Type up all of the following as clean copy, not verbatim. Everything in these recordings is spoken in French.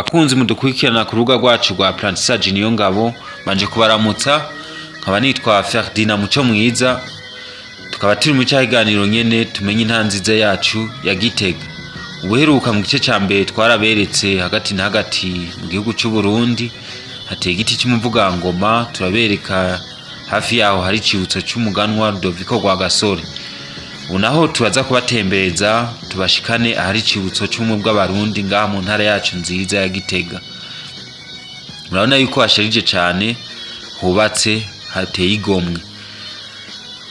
Bakunzi mudukurikirana ku rubuga rwacu rwa Apprentissage niyo ngabo, banje kubaramutsa, nkaba nitwa Ferdinand Muco Mwiza, tukaba turi mu cyahiganiro nyene tumenye intanziza yacu ya Gitega. Ubuheruka mu gice ca mbere twaraberetse hagati na hagati mu gihugu cy'u Burundi hateye igiti cy'umuvugangoma, turabereka hafi yaho hari icibutso cy'umuganwa Rudoviko Rwagasore. Ubu naho turaza kubatembereza tubashikane ahari icibutso cy'umwe bw'abarundi ngaha mu ntara yacu nziza ya Gitega. Murabona yuko hasharije cyane, hubatse hateye igomwe.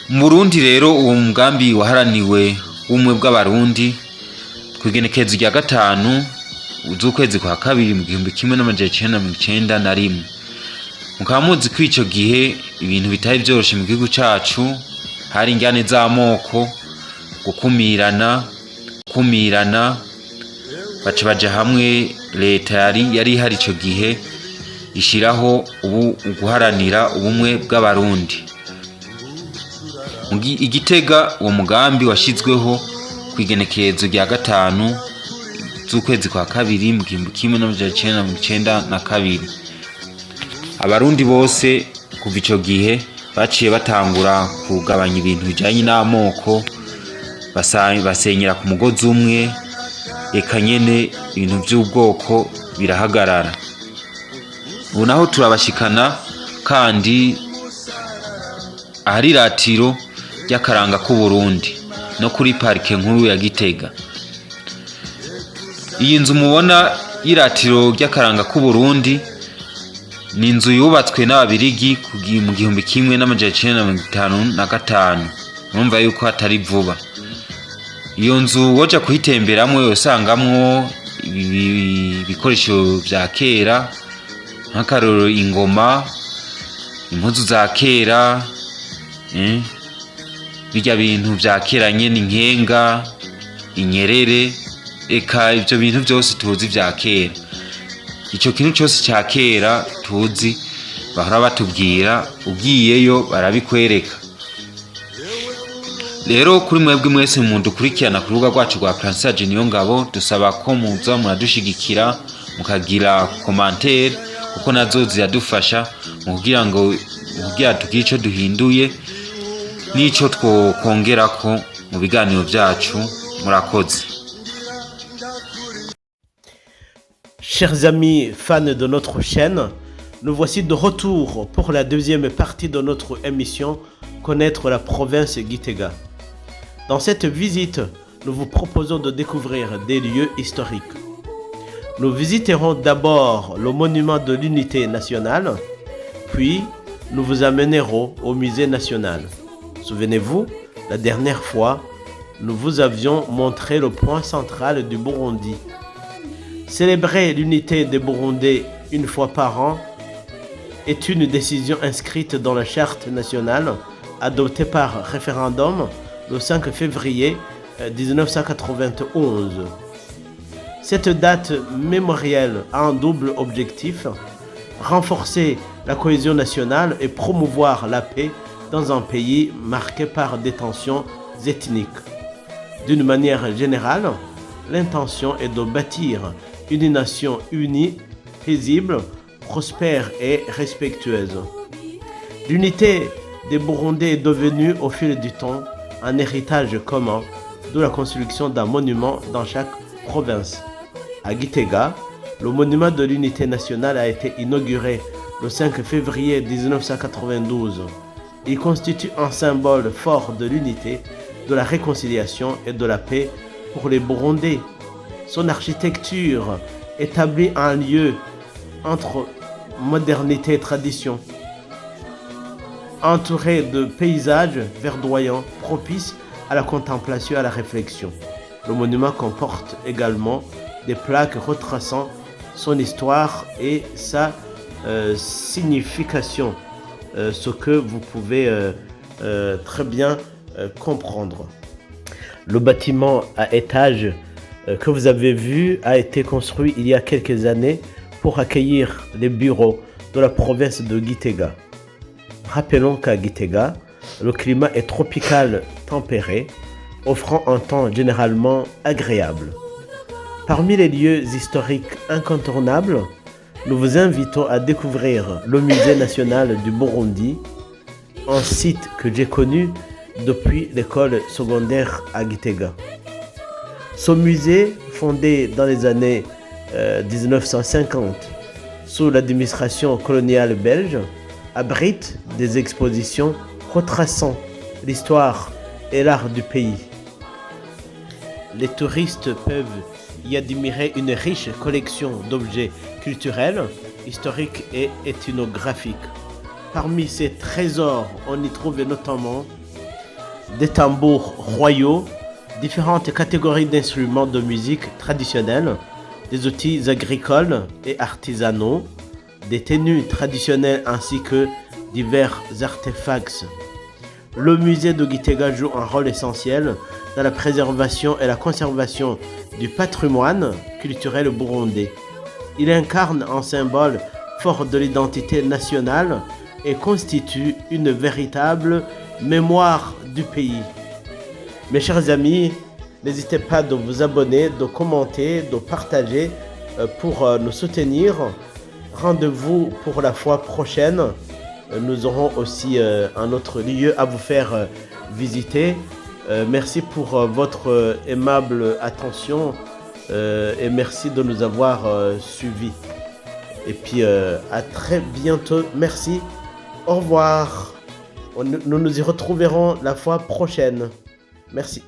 Mu Burundi rero uwo mugambi waharaniwe umwe bw'abarundi kwigenekezo rya gatanu z'ukwezi kwa kabiri mu 1991. Mukaba muzi ko ico gihe ibintu bitari byoroshe mu gihugu cacu, hari ingane z'amoko, gukumirana, baca baja hamwe. Leta yari hari ico gihe ishiraho guharanira ubumwe bw'abarundi. Igitega uwo mugambi washizweho kwigenekezo rya gatanu z'ukwezi kwa kabiri mu 1992. Abarundi bose kuva ico gihe baciye batangura kugabanya ibintu bijanye n'amoko, basenyera ku mugozi umwe, eka nyene ibintu by'ubwoko birahagarara. Ubu naho turabashikana kandi ahari ratiro ry'akaranga k'u Burundi no kuri parike nkuru ya Gitega. Iyi nzu mubona y'iratiro ry'akaranga k'u Burundi ni inzu yubatswe n'ababirigi mu 1955. Numva yuko hatari vuba. Iyo nzu woja kuyitemberamwe usangamwo ibikoresho vya kera, nk'akaroro ingoma, impuzu za kera, bijya bintu vya kera nyene, inkenga, inyerere, eka ivyo bintu byose tuzi vya kera. Ico kintu cyose cya kera tuzi bahora batubwira, ugiyeyo barabikwereka. Rero kuri mwebwe mwese mundukurikirana ku rubuga rwacu rwa Apprentissage niyo ngabo, dusaba ko muza muradushigikira mukagira commentaire, kuko nazo ziradufasha mu kugira tugire ico duhinduye n'ico twokongerako mu biganiro byacu. Murakoze. Chers amis fans de notre chaîne, nous voici de retour pour la deuxième partie de notre émission Connaître la province Gitega. Dans cette visite, nous vous proposons de découvrir des lieux historiques. Nous visiterons d'abord le monument de l'unité nationale, puis nous vous amènerons au musée national. Souvenez-vous, la dernière fois, nous vous avions montré le point central du Burundi. Célébrer l'unité des Burundais une fois par an est une décision inscrite dans la charte nationale adoptée par référendum le 5 février 1991. Cette date mémorielle a un double objectif: renforcer la cohésion nationale et promouvoir la paix dans un pays marqué par des tensions ethniques. D'une manière générale, l'intention est de bâtir une nation unie, paisible, prospère et respectueuse. L'unité des Burundais est devenue au fil du temps un héritage commun de la construction d'un monument dans chaque province. À Gitega, le monument de l'unité nationale a été inauguré le 5 février 1992. Il constitue un symbole fort de l'unité, de la réconciliation et de la paix pour les Burundais. Son architecture établit un lieu entre modernité et tradition, entouré de paysages verdoyants propices à la contemplation et à la réflexion. Le monument comporte également des plaques retraçant son histoire et sa signification, ce que vous pouvez très bien comprendre. Le bâtiment à étages que vous avez vu a été construit il y a quelques années pour accueillir les bureaux de la province de Gitega. Rappelons qu'à Gitega, le climat est tropical tempéré, offrant un temps généralement agréable. Parmi les lieux historiques incontournables, nous vous invitons à découvrir le Musée national du Burundi, un site que j'ai connu depuis l'école secondaire à Gitega. Ce musée, fondé dans les années 1950 sous l'administration coloniale belge, abrite des expositions retraçant l'histoire et l'art du pays. Les touristes peuvent y admirer une riche collection d'objets culturels, historiques et ethnographiques. Parmi ces trésors, on y trouve notamment des tambours royaux, différentes catégories d'instruments de musique traditionnels, des outils agricoles et artisanaux, des tenues traditionnelles ainsi que divers artefacts. Le musée de Gitega joue un rôle essentiel dans la préservation et la conservation du patrimoine culturel burundais. Il incarne un symbole fort de l'identité nationale et constitue une véritable mémoire du pays. Mes chers amis, n'hésitez pas de vous abonner, de commenter, de partager pour nous soutenir. Rendez-vous pour la fois prochaine. Nous aurons aussi un autre lieu à vous faire visiter. Merci pour votre aimable attention et merci de nous avoir suivis. Et puis à très bientôt. Merci. Au revoir. Nous nous y retrouverons la fois prochaine. Merci.